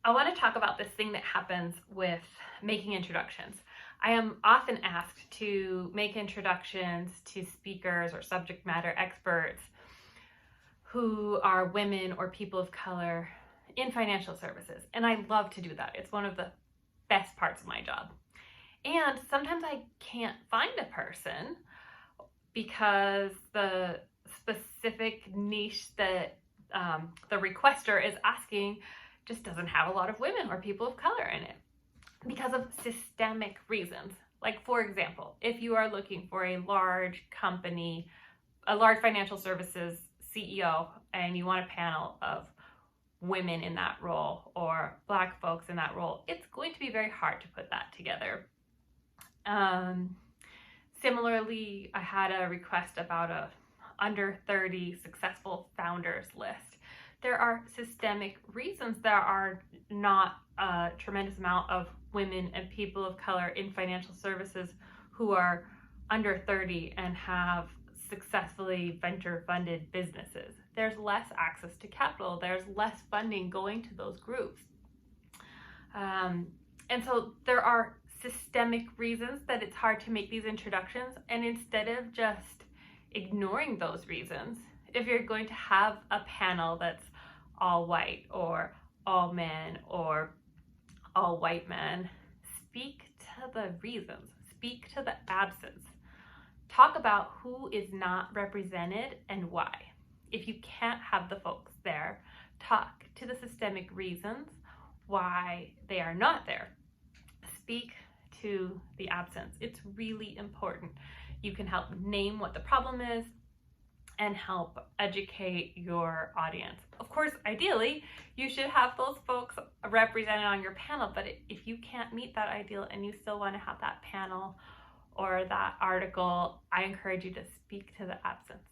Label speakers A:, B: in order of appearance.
A: I want to talk about this thing that happens with making introductions. I am often asked to make introductions to speakers or subject matter experts who are women or people of color in financial services. And I love to do that. It's one of the best parts of my job. And sometimes I can't find a person because the specific niche that the requester is asking just doesn't have a lot of women or people of color in it because of systemic reasons. Like, for example, if you are looking for a large company, a large financial services CEO, and you want a panel of women in that role or Black folks in that role, it's going to be very hard to put that together. Similarly, I had a request about a under 30 successful founders list. There are systemic reasons there are not a tremendous amount of women and people of color in financial services who are under 30 and have successfully venture funded businesses. There's less access to capital, there's less funding going to those groups. And so there are systemic reasons that it's hard to make these introductions, and instead of just ignoring those reasons, if you're going to have a panel that's all white or all men or all white men, speak to the reasons, speak to the absence. Talk about who is not represented and why. If you can't have the folks there, talk to the systemic reasons why they are not there. Speak to the absence. It's really important. You can help name what the problem is and help educate your audience. Of course, ideally, you should have those folks represented on your panel, but if you can't meet that ideal and you still want to have that panel or that article, I encourage you to speak to the absence.